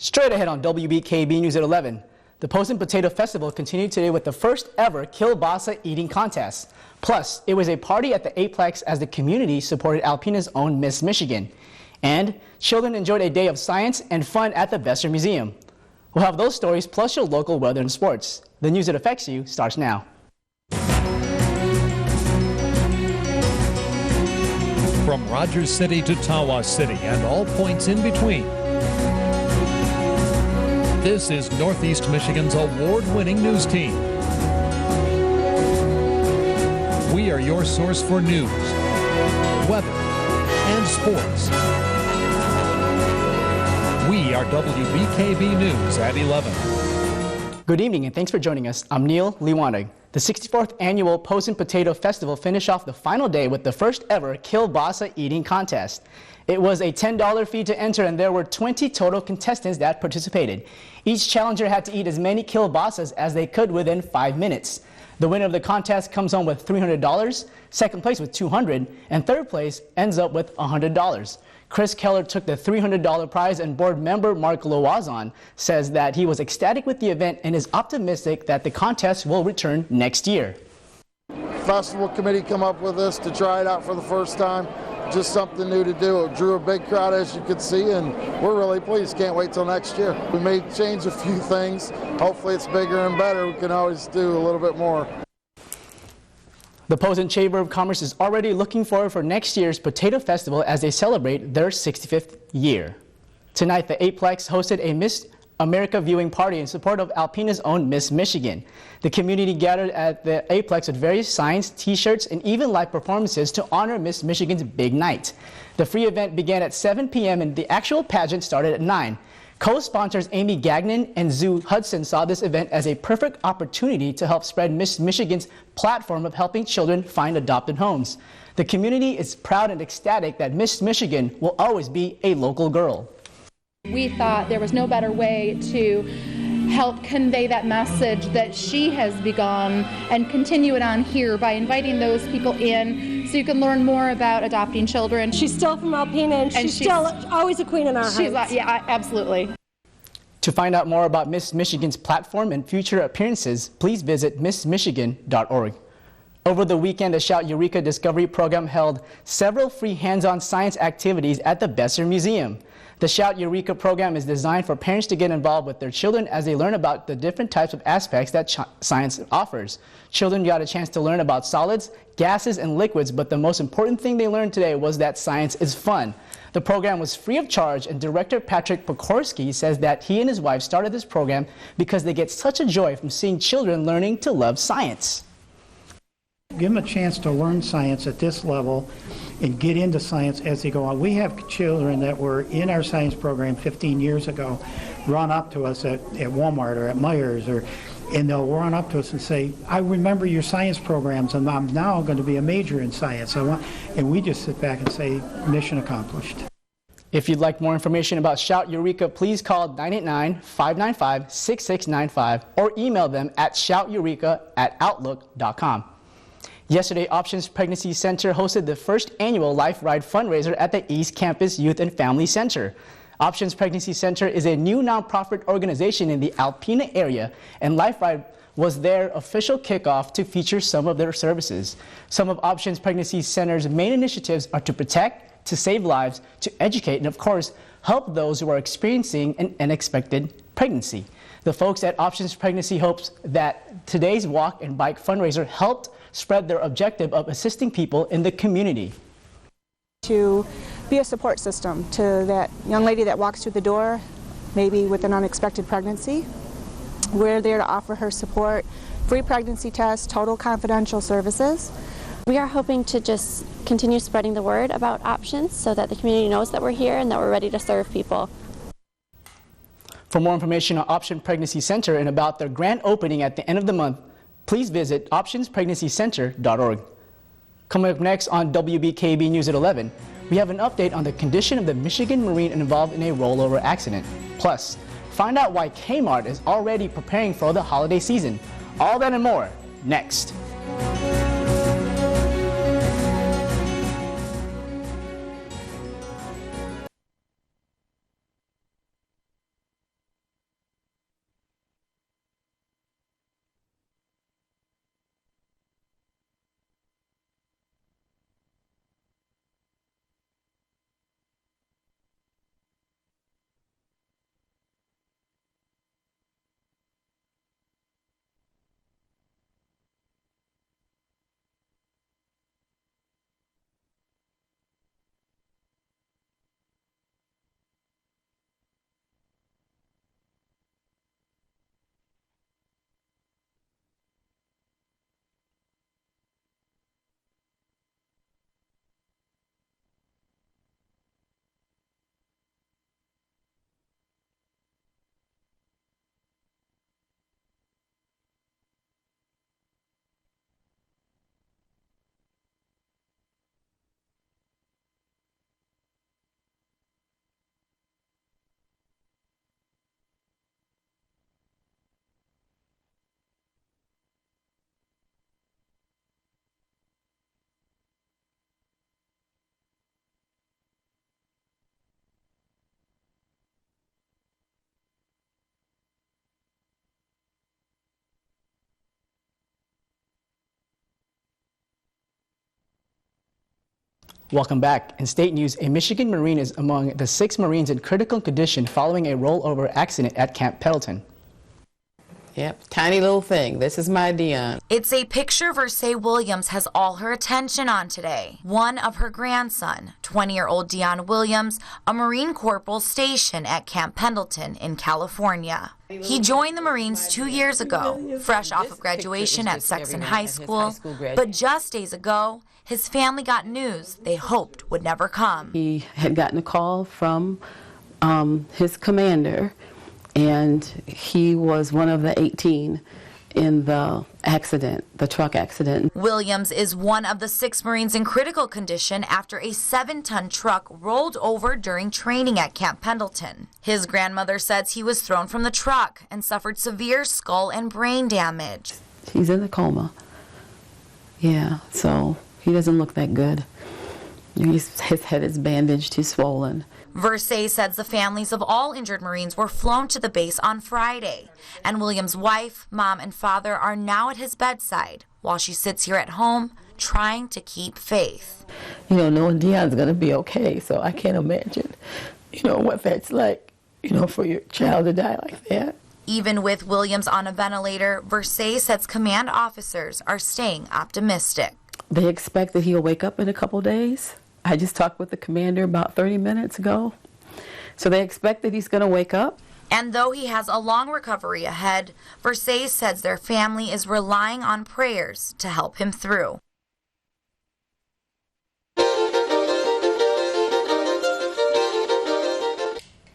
Straight ahead on WBKB News at 11. The Posen Potato Festival continued today with the first ever kielbasa eating contest. Plus, it was a party at the Aplex as the community supported Alpena's own Miss Michigan. And children enjoyed a day of science and fun at the Besser Museum. We'll have those stories plus your local weather and sports. The news that affects you starts now. From Rogers City to Tawas City and all points in between. This is Northeast Michigan's award-winning news team. We are your source for news, weather, and sports. We are WBKB News at 11. Good evening and thanks for joining us. I'm Neil Liwanag. The 64th annual Posen Potato Festival finished off the final day with the first ever kielbasa eating contest. It was a $10 fee to enter and there were 20 total contestants that participated. Each challenger had to eat as many kielbasas as they could within 5 minutes. The winner of the contest comes home with $300, second place with $200, and third place ends up with $100. Chris Keller took the $300 prize, and board member Mark Lawazon says that he was ecstatic with the event and is optimistic that the contest will return next year. Festival committee come up with this to try it out for the first time. Just something new to do. It drew a big crowd, as you could see, and we're really pleased. Can't wait till next year. We may change a few things. Hopefully it's bigger and better. We can always do a little bit more. The Posen Chamber of Commerce is already looking forward for next year's Potato Festival as they celebrate their 65th year. Tonight, the Aplex hosted a Miss America viewing party in support of Alpena's own Miss Michigan. The community gathered at the Aplex with various signs, t-shirts, and even live performances to honor Miss Michigan's big night. The free event began at 7 p.m. and the actual pageant started at 9. Co-sponsors Amy Gagnon and Zoo Hudson saw this event as a perfect opportunity to help spread Miss Michigan's platform of helping children find adopted homes. The community is proud and ecstatic that Miss Michigan will always be a local girl. We thought there was no better way to help convey that message that she has begun and continue it on here by inviting those people in so you can learn more about adopting children. She's still from Alpena and she's still always a queen in our hearts. Yeah, absolutely. To find out more about Miss Michigan's platform and future appearances, please visit missmichigan.org. Over the weekend, the Shout Eureka Discovery Program held several free hands-on science activities at the Besser Museum. The Shout Eureka program is designed for parents to get involved with their children as they learn about the different types of aspects that science offers. Children got a chance to learn about solids, gases, and liquids, but the most important thing they learned today was that science is fun. The program was free of charge, and director Patrick Pokorski says that he and his wife started this program because they get such a joy from seeing children learning to love science. Give them a chance to learn science at this level and get into science as they go on. We have children that were in our science program 15 years ago run up to us at Walmart or at Myers, and they'll run up to us and say, I remember your science programs and I'm now going to be a major in science. And we just sit back and say, mission accomplished. If you'd like more information about Shout Eureka, please call 989-595-6695 or email them at shouteureka@outlook.com. Yesterday, Options Pregnancy Center hosted the first annual Life Ride fundraiser at the East Campus Youth and Family Center. Options Pregnancy Center is a new nonprofit organization in the Alpena area, and Life Ride was their official kickoff to feature some of their services. Some of Options Pregnancy Center's main initiatives are to protect, to save lives, to educate, and of course, help those who are experiencing an unexpected pregnancy. The folks at Options Pregnancy hopes that today's walk and bike fundraiser helped spread their objective of assisting people in the community. To be a support system to that young lady that walks through the door, maybe with an unexpected pregnancy. We're there to offer her support, free pregnancy tests, total confidential services. We are hoping to just continue spreading the word about Options so that the community knows that we're here and that we're ready to serve people. For more information on Option Pregnancy Center and about their grand opening at the end of the month, please visit optionspregnancycenter.org. Coming up next on WBKB News at 11, we have an update on the condition of the Michigan Marine involved in a rollover accident. Plus, find out why Kmart is already preparing for the holiday season. All that and more next. Welcome back. In state news, a Michigan Marine is among the 6 Marines in critical condition following a rollover accident at Camp Pendleton. Yep, tiny little thing. This is my Dion. It's a picture Versae Williams has all her attention on today. One of her grandson, 20-year-old Dion Williams, a Marine corporal stationed at Camp Pendleton in California. He joined the Marines 2 years ago, fresh off of graduation at Sexton High School, but just days ago, his family got news they hoped would never come. He had gotten a call from his commander, and he was one of the 18 in the accident, the truck accident. Williams is one of the 6 Marines in critical condition after a 7-ton truck rolled over during training at Camp Pendleton. His grandmother says he was thrown from the truck and suffered severe skull and brain damage. He's in a coma. Yeah, so he doesn't look that good. His head is bandaged, he's swollen. Versae says the families of all injured Marines were flown to the base on Friday, and Williams' wife, mom, and father are now at his bedside while she sits here at home trying to keep faith. You know, knowing Dion's going to be okay, so I can't imagine, what that's like, for your child to die like that. Even with Williams on a ventilator, Versae says command officers are staying optimistic. They expect that he'll wake up in a couple days. I just talked with the commander about 30 minutes ago. So they expect that he's going to wake up. And though he has a long recovery ahead, Versae says their family is relying on prayers to help him through.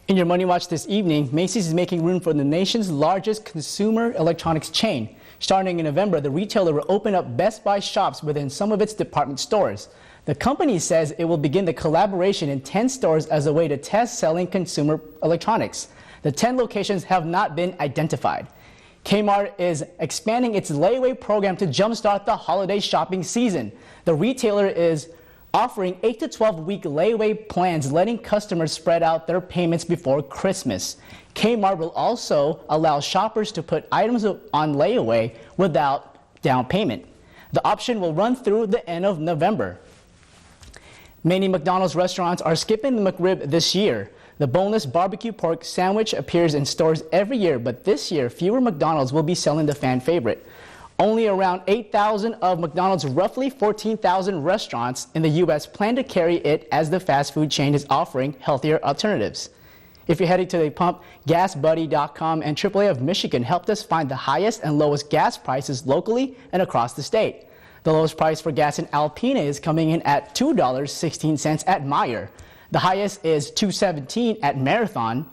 In your Money Watch this evening, Macy's is making room for the nation's largest consumer electronics chain. Starting in November, the retailer will open up Best Buy shops within some of its department stores. The company says it will begin the collaboration in 10 stores as a way to test selling consumer electronics. The 10 locations have not been identified. Kmart is expanding its layaway program to jumpstart the holiday shopping season. The retailer is offering 8 to 12-week layaway plans, letting customers spread out their payments before Christmas. Kmart will also allow shoppers to put items on layaway without down payment. The option will run through the end of November. Many McDonald's restaurants are skipping the McRib this year. The boneless barbecue pork sandwich appears in stores every year, but this year fewer McDonald's will be selling the fan favorite. Only around 8,000 of McDonald's roughly 14,000 restaurants in the U.S. plan to carry it, as the fast food chain is offering healthier alternatives. If you're heading to the pump, GasBuddy.com and AAA of Michigan helped us find the highest and lowest gas prices locally and across the state. The lowest price for gas in Alpena is coming in at $2.16 at Meyer. The highest is $2.17 at Marathon.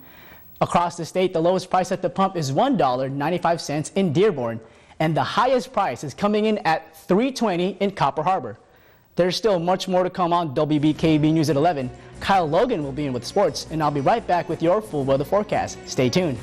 Across the state, the lowest price at the pump is $1.95 in Dearborn. And the highest price is coming in at $3.20 in Copper Harbor. There's still much more to come on WBKB News at 11. Kyle Logan will be in with sports, and I'll be right back with your full weather forecast. Stay tuned.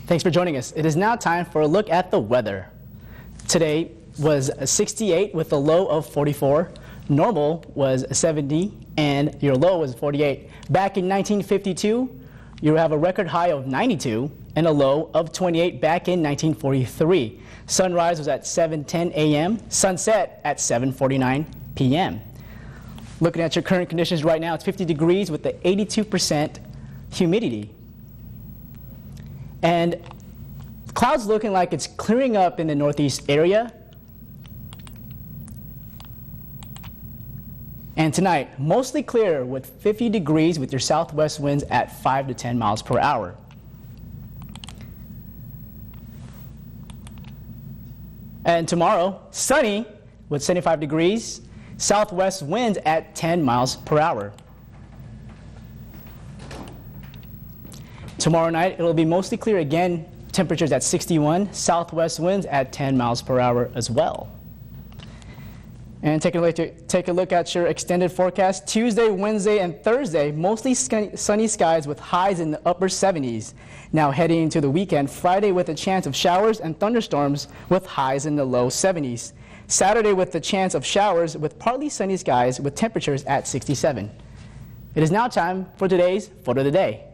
Thanks for joining us. It is now time for a look at the weather. Today was 68 with a low of 44. Normal was 70 and your low was 48. Back in 1952, you have a record high of 92 and a low of 28 back in 1943. Sunrise was at 7:10 a.m., sunset at 7:49 p.m. Looking at your current conditions right now, it's 50 degrees with the 82% humidity. And clouds looking like it's clearing up in the northeast area. And tonight, mostly clear with 50 degrees with your southwest winds at 5 to 10 miles per hour. And tomorrow, sunny with 75 degrees, southwest winds at 10 miles per hour. Tomorrow night, it'll be mostly clear again, temperatures at 61, southwest winds at 10 miles per hour as well. And take a look at your extended forecast. Tuesday, Wednesday, and Thursday, mostly sunny skies with highs in the upper 70s. Now heading into the weekend, Friday with a chance of showers and thunderstorms with highs in the low 70s. Saturday with the chance of showers with partly sunny skies with temperatures at 67. It is now time for today's photo of the day.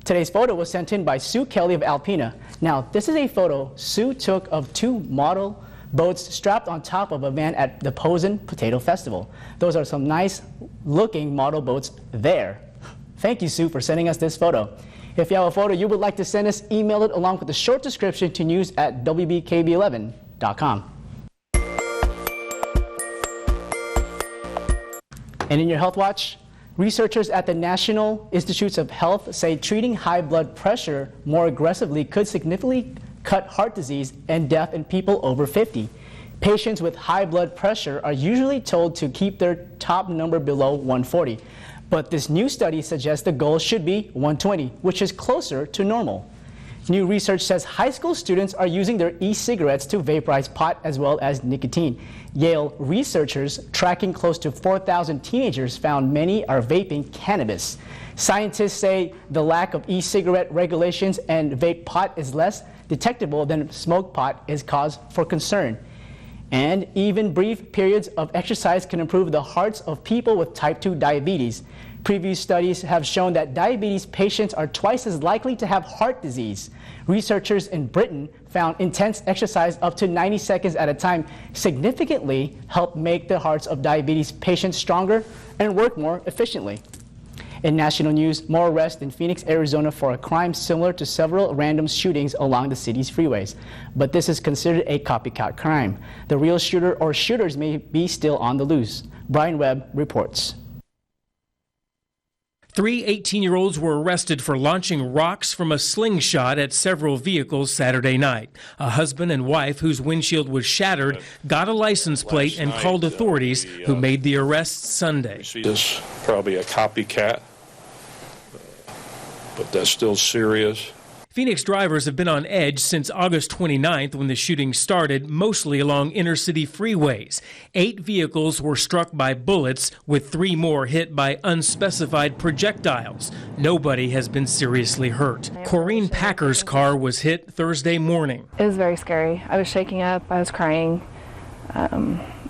Today's photo was sent in by Sue Kelly of Alpena. Now, this is a photo Sue took of two model boats strapped on top of a van at the Posen Potato Festival. Those are some nice looking model boats there. Thank you, Sue, for sending us this photo. If you have a photo you would like to send us, email it along with a short description to news@wbkb11.com. And in your Health Watch, researchers at the National Institutes of Health say treating high blood pressure more aggressively could significantly cut heart disease and death in people over 50. Patients with high blood pressure are usually told to keep their top number below 140. But this new study suggests the goal should be 120, which is closer to normal. New research says high school students are using their e-cigarettes to vaporize pot as well as nicotine. Yale researchers tracking close to 4,000 teenagers found many are vaping cannabis. Scientists say the lack of e-cigarette regulations and vape pot is less detectable than smoke pot is cause for concern. And even brief periods of exercise can improve the hearts of people with type 2 diabetes. Previous studies have shown that diabetes patients are twice as likely to have heart disease. Researchers in Britain found intense exercise up to 90 seconds at a time significantly helped make the hearts of diabetes patients stronger and work more efficiently. In national news, more arrests in Phoenix, Arizona for a crime similar to several random shootings along the city's freeways. But this is considered a copycat crime. The real shooter or shooters may be still on the loose. Brian Webb reports. 3 18-year-olds were arrested for launching rocks from a slingshot at several vehicles Saturday night. A husband and wife whose windshield was shattered got a license plate and called authorities who made the arrests Sunday. This is probably a copycat, but that's still serious. Phoenix drivers have been on edge since August 29th when the shooting started, mostly along inner-city freeways. 8 vehicles were struck by bullets, with 3 more hit by unspecified projectiles. Nobody has been seriously hurt. Corrine Packer's car was hit Thursday morning. It was very scary. I was shaking up. I was crying.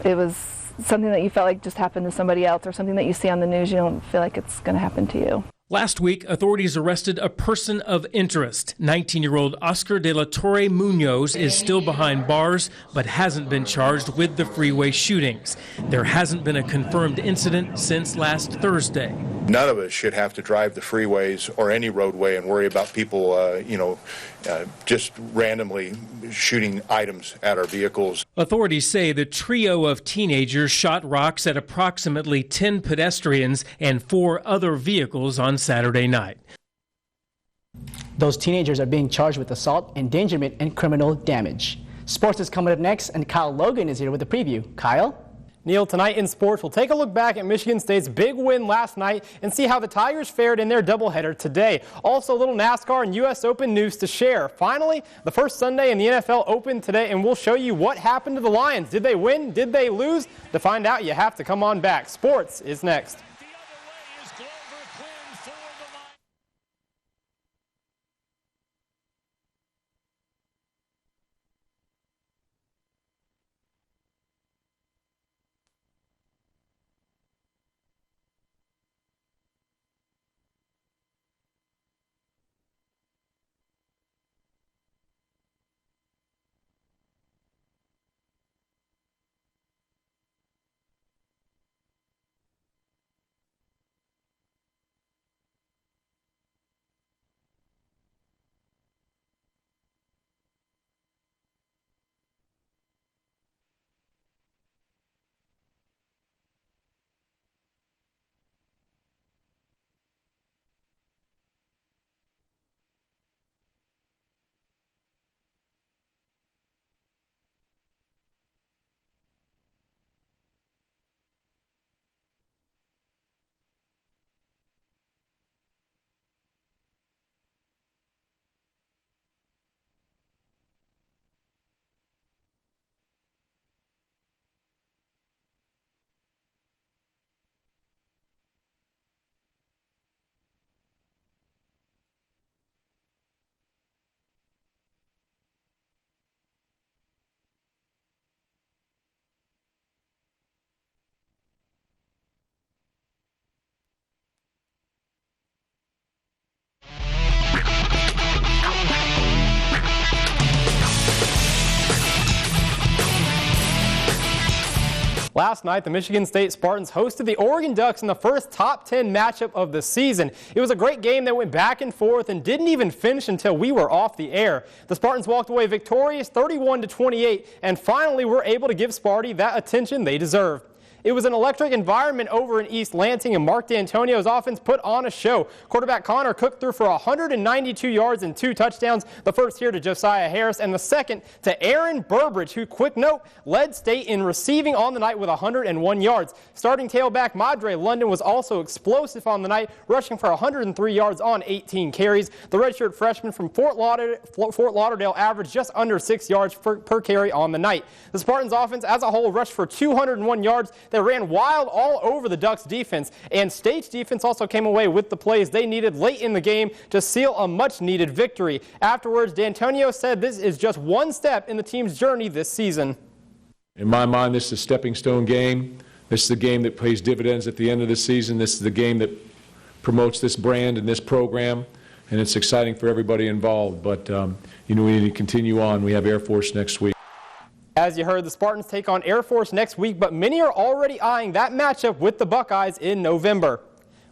It was something that you felt like just happened to somebody else, or something that you see on the news you don't feel like it's going to happen to you. Last week, authorities arrested a person of interest. 19-year-old Oscar de la Torre Munoz is still behind bars, but hasn't been charged with the freeway shootings. There hasn't been a confirmed incident since last Thursday. None of us should have to drive the freeways or any roadway and worry about people, just randomly shooting items at our vehicles. Authorities say the trio of teenagers shot rocks at approximately 10 pedestrians and 4 other vehicles on Saturday night. Those teenagers are being charged with assault, endangerment, and criminal damage. Sports is coming up next, and Kyle Logan is here with a preview. Kyle? Neil, tonight in sports, we'll take a look back at Michigan State's big win last night and see how the Tigers fared in their doubleheader today. Also, a little NASCAR and U.S. Open news to share. Finally, the first Sunday in the NFL Open today, and we'll show you what happened to the Lions. Did they win? Did they lose? To find out, you have to come on back. Sports is next. Last night, the Michigan State Spartans hosted the Oregon Ducks in the first top 10 matchup of the season. It was a great game that went back and forth and didn't even finish until we were off the air. The Spartans walked away victorious 31-28 and finally were able to give Sparty that attention they deserved. It was an electric environment over in East Lansing, and Mark D'Antonio's offense put on a show. Quarterback Connor Cook threw for 192 yards and 2 touchdowns, the first here to Josiah Harris and the second to Aaron Burbridge, who, quick note, led state in receiving on the night with 101 yards. Starting tailback Madre London was also explosive on the night, rushing for 103 yards on 18 carries. The redshirt freshman from Fort Lauderdale averaged just under 6 yards per carry on the night. The Spartans offense as a whole rushed for 201 yards. They ran wild all over the Ducks defense, and State's defense also came away with the plays they needed late in the game to seal a much-needed victory. Afterwards, D'Antonio said this is just one step in the team's journey this season. In my mind, this is a stepping stone game. This is the game that pays dividends at the end of the season. This is the game that promotes this brand and this program, and it's exciting for everybody involved. But, we need to continue on. We have Air Force next week. As you heard, the Spartans take on Air Force next week, but many are already eyeing that matchup with the Buckeyes in November.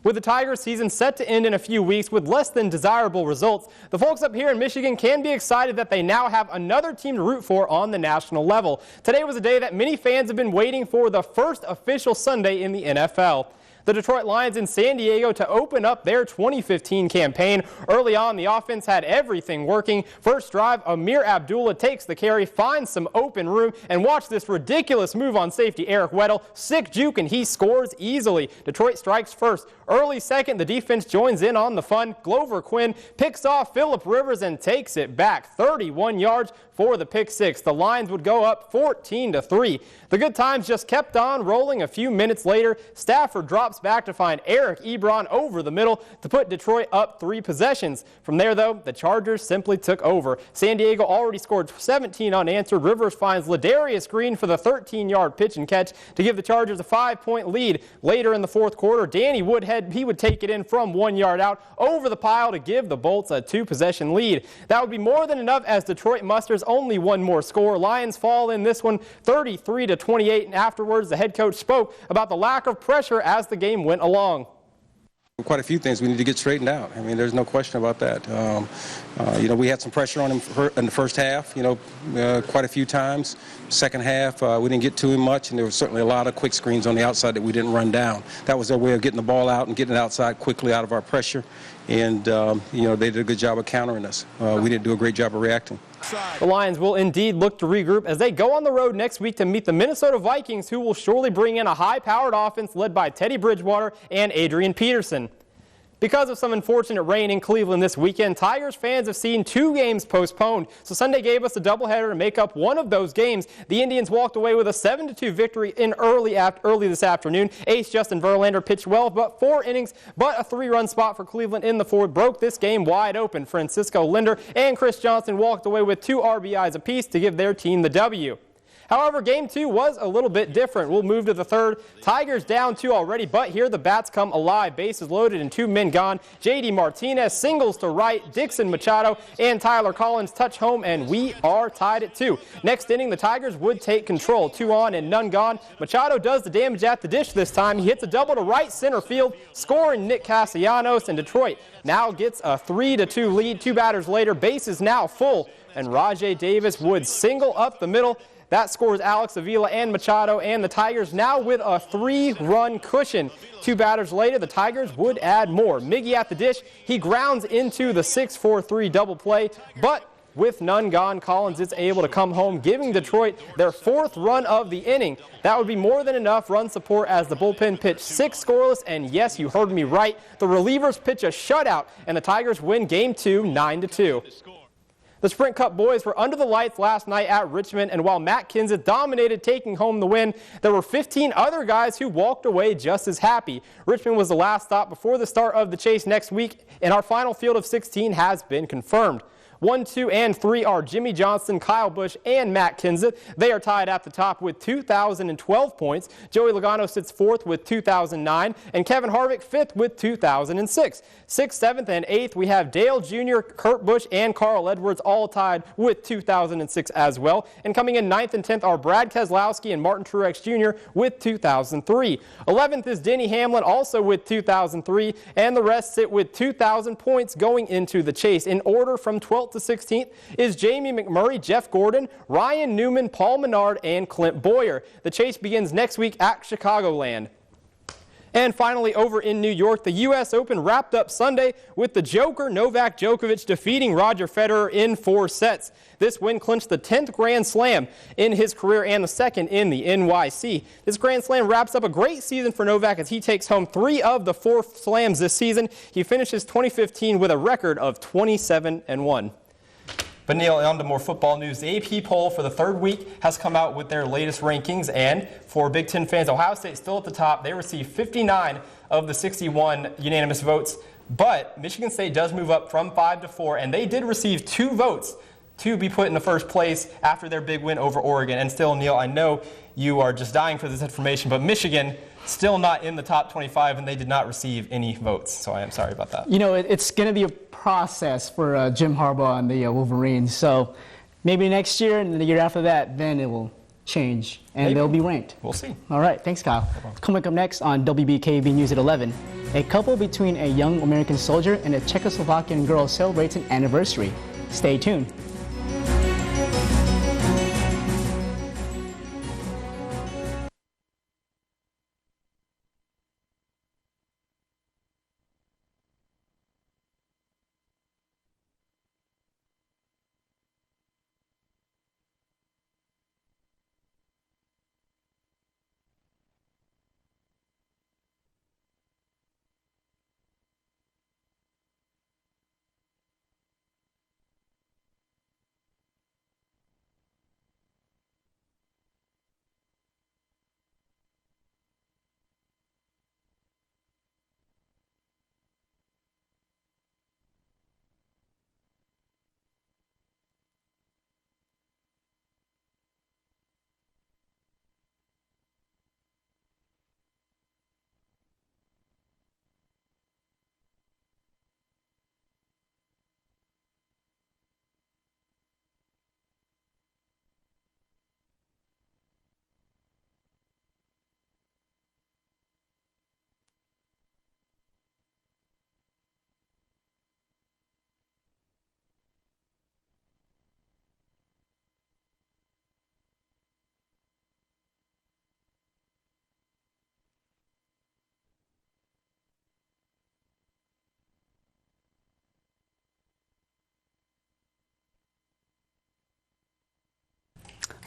With the Tigers season set to end in a few weeks with less than desirable results, the folks up here in Michigan can be excited that they now have another team to root for on the national level. Today was a day that many fans have been waiting for, the first official Sunday in the NFL. The Detroit Lions in San Diego to open up their 2015 campaign. Early on, the offense had everything working. First drive, Amir Abdullah takes the carry, finds some open room, and watch this ridiculous move on safety Eric Weddle. Sick juke, and he scores easily. Detroit strikes first. Early second, the defense joins in on the fun. Glover Quinn picks off Phillip Rivers and takes it back 31 yards for the pick six. The Lions would go up 14-3. The good times just kept on rolling. A few minutes later, Stafford drops back to find Eric Ebron over the middle to put Detroit up 3 possessions. From there, though, the Chargers simply took over. San Diego already scored 17 unanswered. Rivers finds Ladarius Green for the 13-yard pitch and catch to give the Chargers a 5-point lead. Later in the fourth quarter, Danny Woodhead, he would take it in from 1 yard out over the pile to give the Bolts a 2-possession lead. That would be more than enough as Detroit musters only one more score. Lions fall in this one 33-28, and afterwards the head coach spoke about the lack of pressure as the game went along. Quite a few things we need to get straightened out. I mean, there's no question about that. We had some pressure on him in the first half, quite a few times. Second half, we didn't get to him much, and there was certainly a lot of quick screens on the outside that we didn't run down. That was their way of getting the ball out and getting it outside quickly out of our pressure. And, they did a good job of countering us. We didn't do a great job of reacting. The Lions will indeed look to regroup as they go on the road next week to meet the Minnesota Vikings, who will surely bring in a high-powered offense led by Teddy Bridgewater and Adrian Peterson. Because of some unfortunate rain in Cleveland this weekend, Tigers fans have seen 2 games postponed. So Sunday gave us a doubleheader to make up one of those games. The Indians walked away with a 7-2 victory in early this afternoon. Ace Justin Verlander pitched well, but 4 innings, but a 3-run spot for Cleveland in the fourth broke this game wide open. Francisco Linder and Chris Johnson walked away with 2 RBIs apiece to give their team the W. However, Game 2 was a little bit different. We'll move to the third. Tigers down 2 already, but here the bats come alive. Bases loaded and 2 men gone. J.D. Martinez singles to right. Dixon Machado and Tyler Collins touch home, and we are tied at 2. Next inning, the Tigers would take control. 2 on and none gone. Machado does the damage at the dish this time. He hits a double to right center field, scoring Nick Castellanos, and Detroit now gets a 3-2 lead. 2 batters later, bases now full, and Rajay Davis would single up the middle. That scores Alex Avila and Machado, and the Tigers now with a 3-run cushion. 2 batters later, the Tigers would add more. Miggy at the dish. He grounds into the 6-4-3 double play, but with none gone, Collins is able to come home, giving Detroit their 4th run of the inning. That would be more than enough run support as the bullpen pitched 6 scoreless, and yes, you heard me right, the relievers pitch a shutout, and the Tigers win Game 2 9-2. The Sprint Cup boys were under the lights last night at Richmond, and while Matt Kenseth dominated taking home the win, there were 15 other guys who walked away just as happy. Richmond was the last stop before the start of the chase next week, and our final field of 16 has been confirmed. 1, 2, and 3 are Jimmy Johnson, Kyle Busch, and Matt Kenseth. They are tied at the top with 2,012 points. Joey Logano sits 4th with 2,009, and Kevin Harvick 5th with 2,006. 6th, 7th, and 8th, we have Dale Jr., Kurt Busch, and Carl Edwards all tied with 2,006 as well. And coming in 9th and 10th are Brad Keselowski and Martin Truex Jr. with 2,003. 11th is Denny Hamlin, also with 2,003, and the rest sit with 2,000 points going into the chase. In order from 12th to 16th is Jamie McMurray, Jeff Gordon, Ryan Newman, Paul Menard, and Clint Boyer. The chase begins next week at Chicagoland. And finally, over in New York, the U.S. Open wrapped up Sunday with the Joker, Novak Djokovic, defeating Roger Federer in 4 sets. This win clinched the 10th Grand Slam in his career and the 2nd in the NYC. This Grand Slam wraps up a great season for Novak as he takes home 3 of the 4 slams this season. He finishes 2015 with a record of 27-1. But Neil, on to more football news. The AP poll for the 3rd week has come out with their latest rankings, and for Big Ten fans, Ohio State still at the top. They received 59 of the 61 unanimous votes, but Michigan State does move up from 5 to 4, and they did receive 2 votes to be put in the first place after their big win over Oregon. And still, Neil, I know you are just dying for this information, but Michigan still not in the top 25, and they did not receive any votes, so I am sorry about that. You know, it's going to be a process for Jim Harbaugh and the Wolverines, so maybe next year and the year after that, then it will change, and they'll be ranked. We'll see. All right, thanks, Kyle. Coming up next on WBKB News at 11, a couple between a young American soldier and a Czechoslovakian girl celebrates an anniversary. Stay tuned.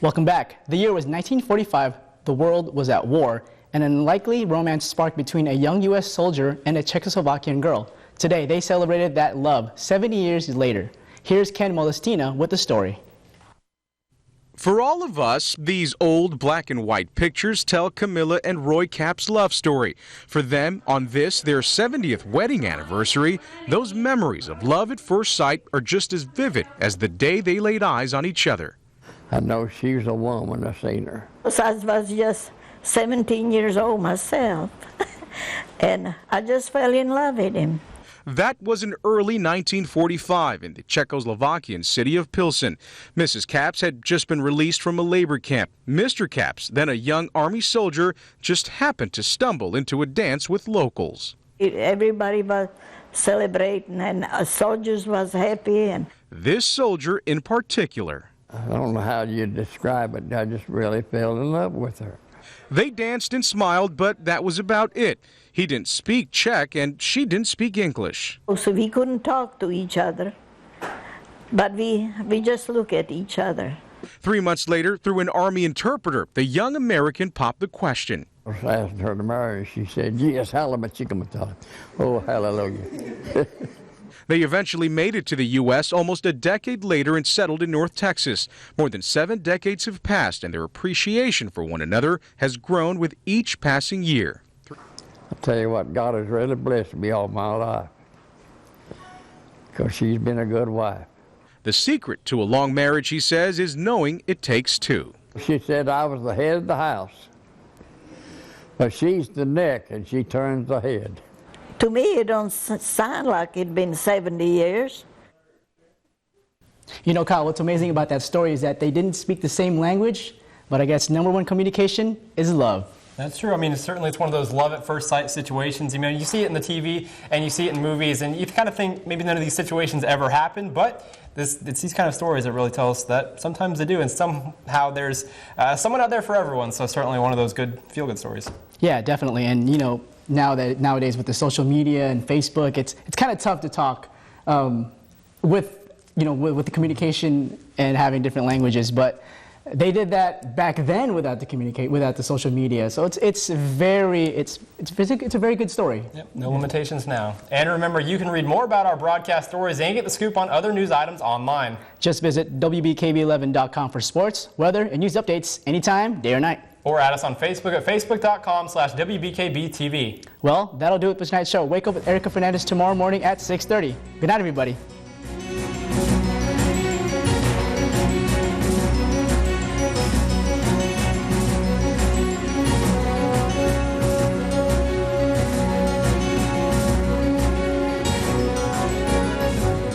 Welcome back. The year was 1945. The world was at war, and an unlikely romance sparked between a young U.S. soldier and a Czechoslovakian girl. Today, they celebrated that love 70 years later. Here's Ken Molestina with the story. For all of us, these old black and white pictures tell Camilla and Roy Kapp's love story. For them, on this, their 70th wedding anniversary, those memories of love at first sight are just as vivid as the day they laid eyes on each other. I know she was a woman. I seen her. I was just 17 years old myself, and I just fell in love with him. That was in early 1945 in the Czechoslovakian city of Pilsen. Mrs. Kapps had just been released from a labor camp. Mr. Kapps, then a young Army soldier, just happened to stumble into a dance with locals. Everybody was celebrating, and soldiers was happy. And this soldier in particular. I don't know how you describe it. I just really fell in love with her. They danced and smiled, but that was about it. He didn't speak Czech, and she didn't speak English. So we couldn't talk to each other, but we just look at each other. 3 months later, through an Army interpreter, the young American popped the question. I was asking her to marry. She said, yes, hallelujah. Oh, hallelujah. They eventually made it to the U.S. almost a decade later and settled in North Texas. More than 7 decades have passed, and their appreciation for one another has grown with each passing year. I'll tell you what, God has really blessed me all my life, because she's been a good wife. The secret to a long marriage, he says, is knowing it takes two. She said I was the head of the house, but she's the neck and she turns the head. To me, it don't sound like it'd been 70 years. You know, Kyle, what's amazing about that story is that they didn't speak the same language, but I guess number one communication is love. That's true. I mean, it's one of those love at first sight situations. You know, you see it in the TV and you see it in movies, and you kind of think maybe none of these situations ever happen, but it's these kind of stories that really tell us that sometimes they do, and somehow there's someone out there for everyone. So certainly one of those good feel-good stories. Yeah, definitely. And you know, nowadays with the social media and Facebook, it's kind of tough to talk with the communication and having different languages, but they did that back then without the social media. So it's a very good story. Yep, no limitations now. And remember, you can read more about our broadcast stories and get the scoop on other news items online. Just visit WBKB11.com for sports, weather, and news updates anytime, day or night. Or add us on Facebook at facebook.com/WBKBTV. Well, that'll do it for tonight's show. Wake up with Erica Fernandez tomorrow morning at 6:30. Good night, everybody.